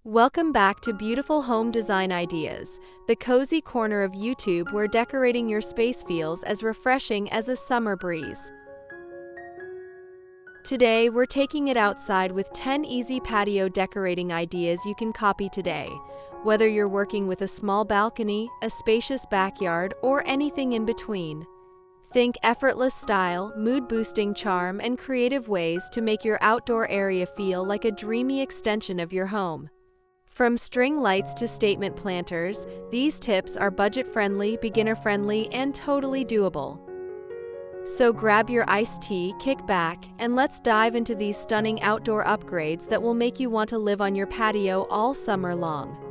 Welcome back to Beautiful Home Design Ideas, the cozy corner of YouTube where decorating your space feels as refreshing as a summer breeze. Today, we're taking it outside with 10 easy patio decorating ideas you can copy today. Whether you're working with a small balcony, a spacious backyard, or anything in between. Think effortless style, mood-boosting charm, and creative ways to make your outdoor area feel like a dreamy extension of your home. From string lights to statement planters, these tips are budget-friendly, beginner-friendly, and totally doable. So grab your iced tea, kick back, and let's dive into these stunning outdoor upgrades that will make you want to live on your patio all summer long.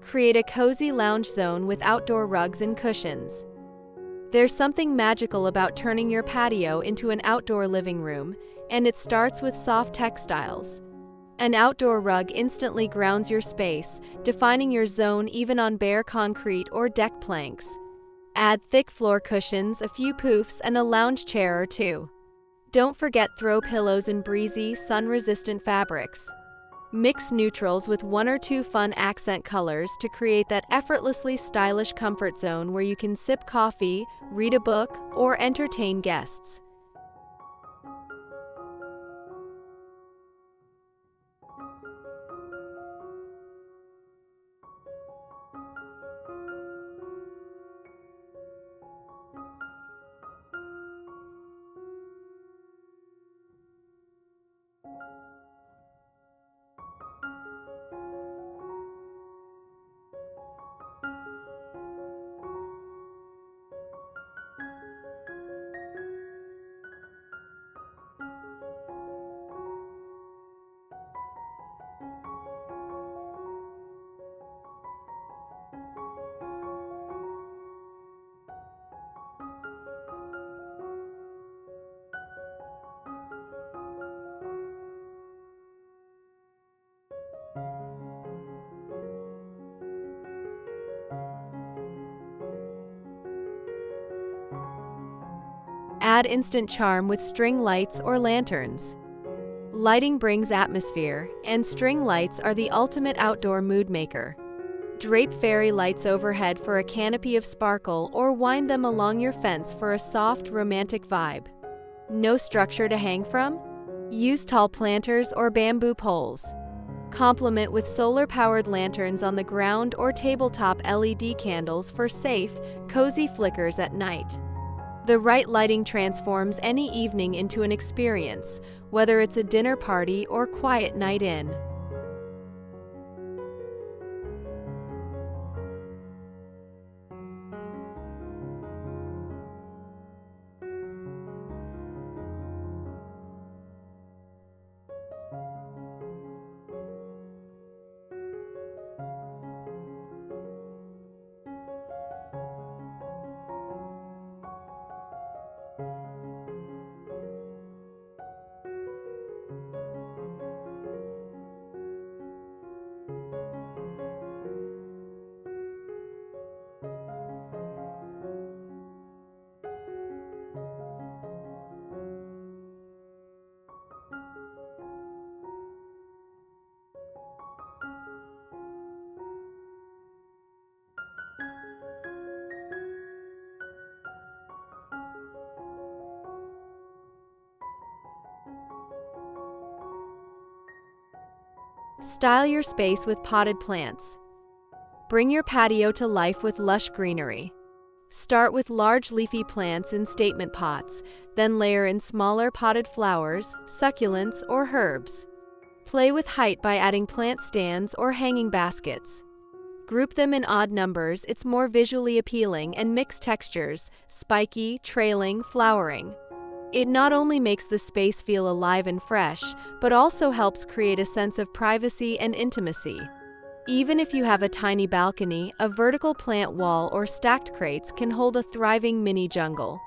Create a cozy lounge zone with outdoor rugs and cushions. There's something magical about turning your patio into an outdoor living room, and it starts with soft textiles. An outdoor rug instantly grounds your space, defining your zone even on bare concrete or deck planks. Add thick floor cushions, a few poofs, and a lounge chair or two. Don't forget throw pillows and breezy, sun-resistant fabrics. Mix neutrals with one or two fun accent colors to create that effortlessly stylish comfort zone where you can sip coffee, read a book, or entertain guests. Add instant charm with string lights or lanterns. Lighting brings atmosphere, and string lights are the ultimate outdoor mood maker. Drape fairy lights overhead for a canopy of sparkle or wind them along your fence for a soft, romantic vibe. No structure to hang from? Use tall planters or bamboo poles. Complement with solar-powered lanterns on the ground or tabletop LED candles for safe, cozy flickers at night. The right lighting transforms any evening into an experience, whether it's a dinner party or quiet night in. Style your space with potted plants. Bring your patio to life with lush greenery. Start with large leafy plants in statement pots, then layer in smaller potted flowers, succulents, or herbs. Play with height by adding plant stands or hanging baskets. Group them in odd numbers, it's more visually appealing, and mix textures, spiky, trailing, flowering. It not only makes the space feel alive and fresh, but also helps create a sense of privacy and intimacy. Even if you have a tiny balcony, a vertical plant wall or stacked crates can hold a thriving mini jungle.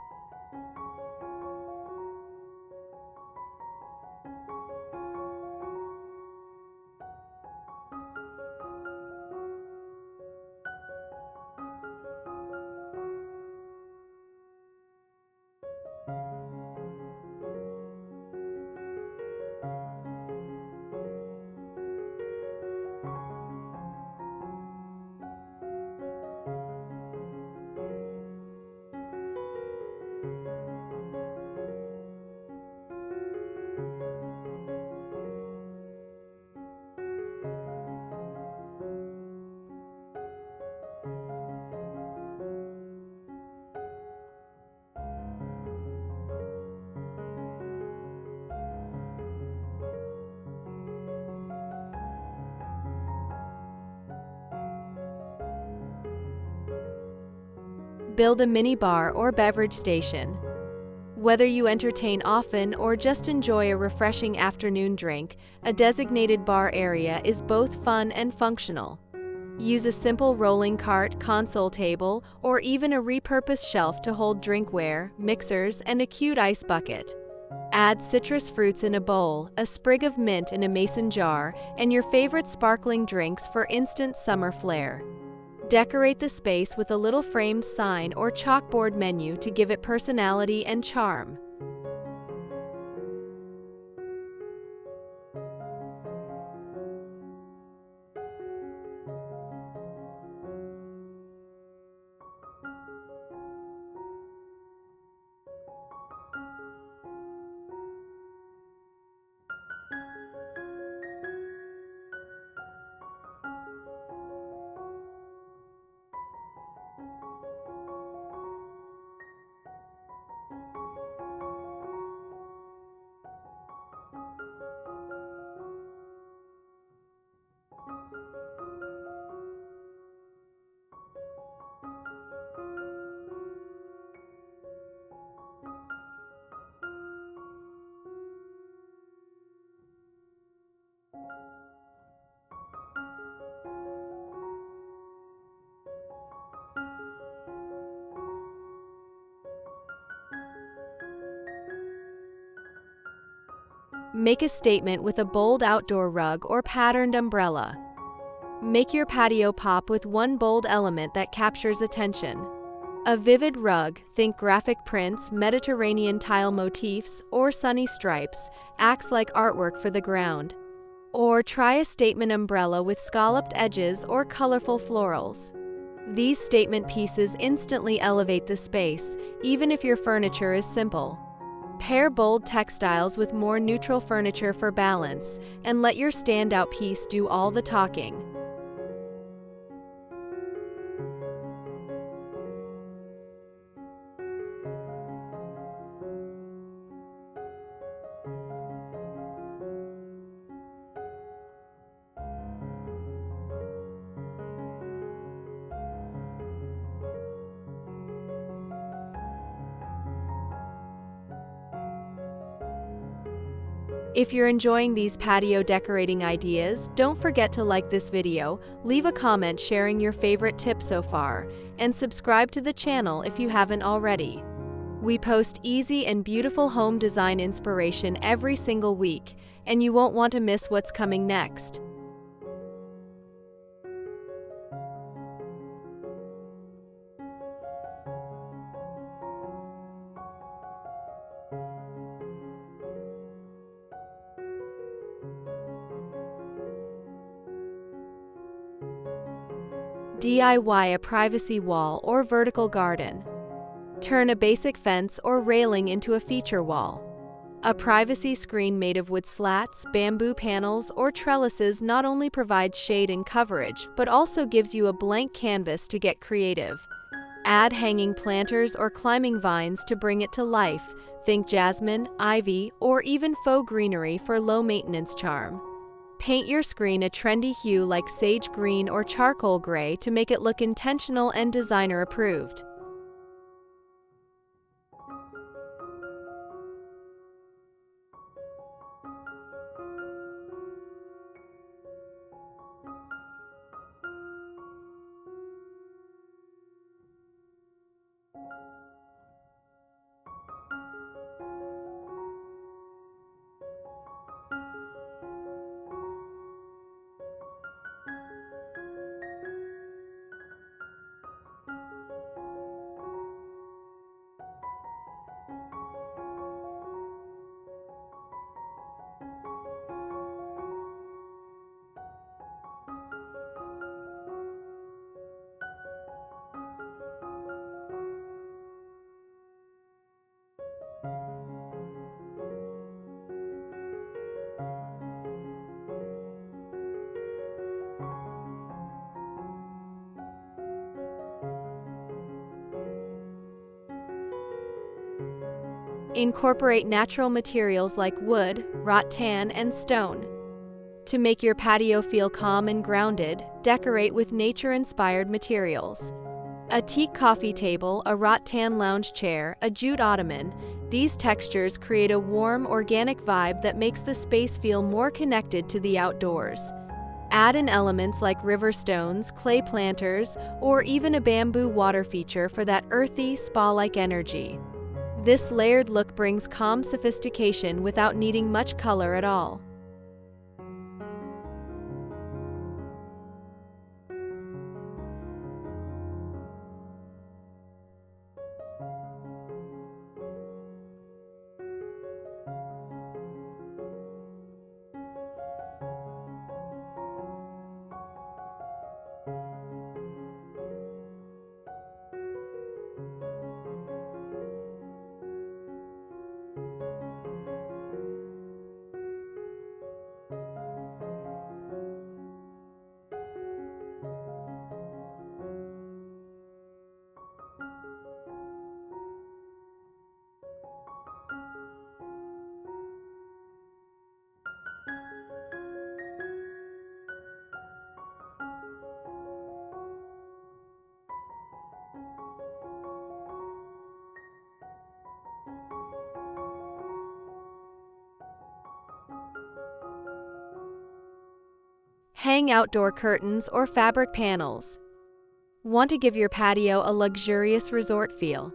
Build a mini bar or beverage station. Whether you entertain often or just enjoy a refreshing afternoon drink, a designated bar area is both fun and functional. Use a simple rolling cart, console table, or even a repurposed shelf to hold drinkware, mixers, and a cute ice bucket. Add citrus fruits in a bowl, a sprig of mint in a mason jar, and your favorite sparkling drinks for instant summer flair. Decorate the space with a little framed sign or chalkboard menu to give it personality and charm. Make a statement with a bold outdoor rug or patterned umbrella. Make your patio pop with one bold element that captures attention. A vivid rug, think graphic prints, Mediterranean tile motifs, or sunny stripes, acts like artwork for the ground. Or try a statement umbrella with scalloped edges or colorful florals. These statement pieces instantly elevate the space, even if your furniture is simple. Pair bold textiles with more neutral furniture for balance, and let your standout piece do all the talking. If you're enjoying these patio decorating ideas, don't forget to like this video, leave a comment sharing your favorite tip so far, and subscribe to the channel if you haven't already. We post easy and beautiful home design inspiration every single week, and you won't want to miss what's coming next. DIY a privacy wall or vertical garden. Turn a basic fence or railing into a feature wall. A privacy screen made of wood slats, bamboo panels, or trellises not only provides shade and coverage, but also gives you a blank canvas to get creative. Add hanging planters or climbing vines to bring it to life. Think jasmine, ivy, or even faux greenery for low-maintenance charm. Paint your screen a trendy hue like sage green or charcoal gray to make it look intentional and designer-approved. Incorporate natural materials like wood, rattan, and stone. To make your patio feel calm and grounded, decorate with nature-inspired materials. A teak coffee table, a rattan lounge chair, a jute ottoman, these textures create a warm, organic vibe that makes the space feel more connected to the outdoors. Add in elements like river stones, clay planters, or even a bamboo water feature for that earthy, spa-like energy. This layered look brings calm sophistication without needing much color at all. Hang outdoor curtains or fabric panels. Want to give your patio a luxurious resort feel?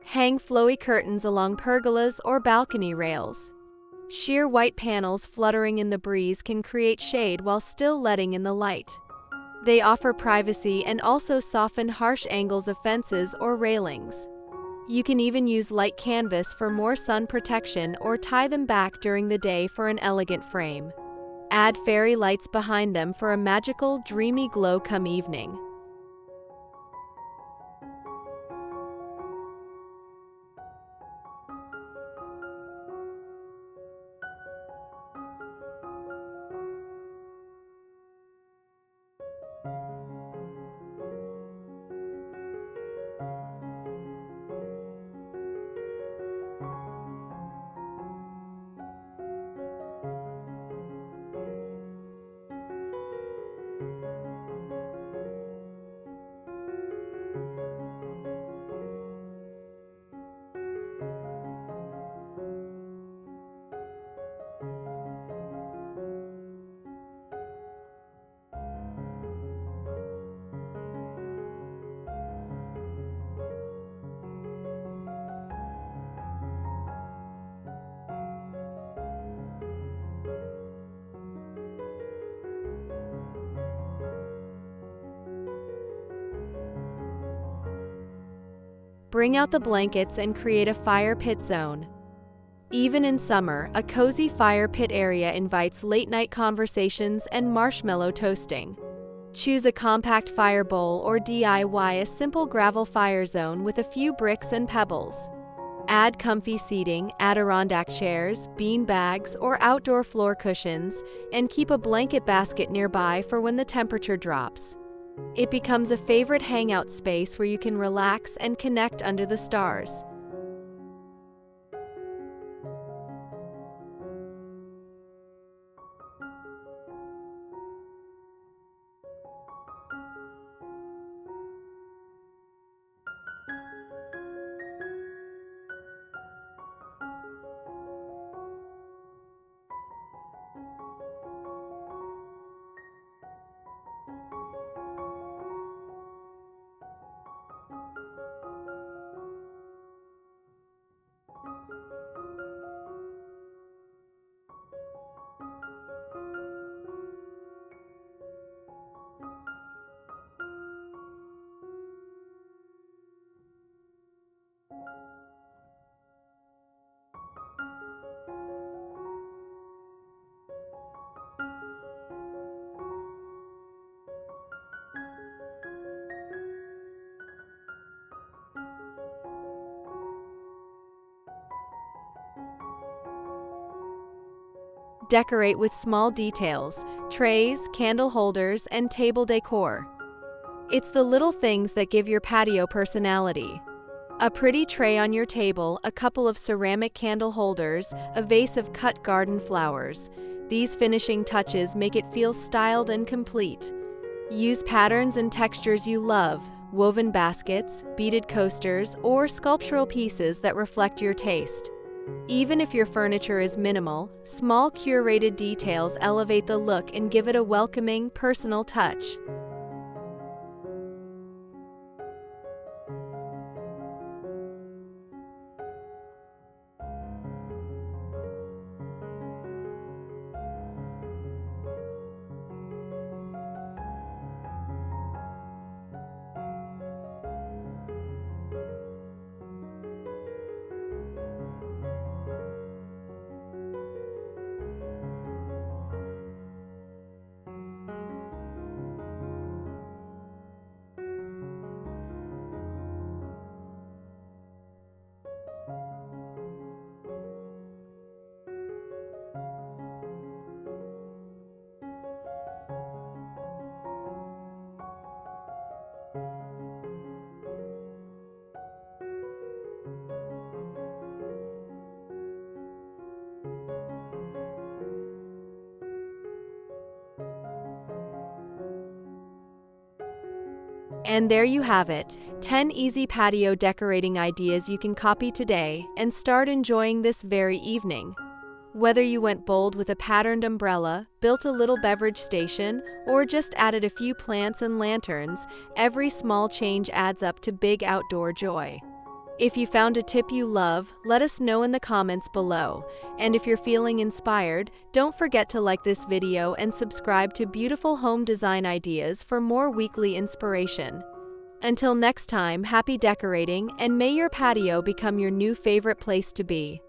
Hang flowy curtains along pergolas or balcony rails. Sheer white panels fluttering in the breeze can create shade while still letting in the light. They offer privacy and also soften harsh angles of fences or railings. You can even use light canvas for more sun protection or tie them back during the day for an elegant frame. Add fairy lights behind them for a magical, dreamy glow come evening. Bring out the blankets and create a fire pit zone. Even in summer, a cozy fire pit area invites late-night conversations and marshmallow toasting. Choose a compact fire bowl or DIY a simple gravel fire zone with a few bricks and pebbles. Add comfy seating, Adirondack chairs, bean bags, or outdoor floor cushions, and keep a blanket basket nearby for when the temperature drops. It becomes a favorite hangout space where you can relax and connect under the stars. Decorate with small details, trays, candle holders, and table decor. It's the little things that give your patio personality. A pretty tray on your table, a couple of ceramic candle holders, a vase of cut garden flowers. These finishing touches make it feel styled and complete. Use patterns and textures you love, woven baskets, beaded coasters, or sculptural pieces that reflect your taste. Even if your furniture is minimal, small curated details elevate the look and give it a welcoming, personal touch. And there you have it, 10 easy patio decorating ideas you can copy today and start enjoying this very evening. Whether you went bold with a patterned umbrella, built a little beverage station, or just added a few plants and lanterns, every small change adds up to big outdoor joy. If you found a tip you love, let us know in the comments below. And if you're feeling inspired, don't forget to like this video and subscribe to Beautiful Home Design Ideas for more weekly inspiration. Until next time, happy decorating, and may your patio become your new favorite place to be.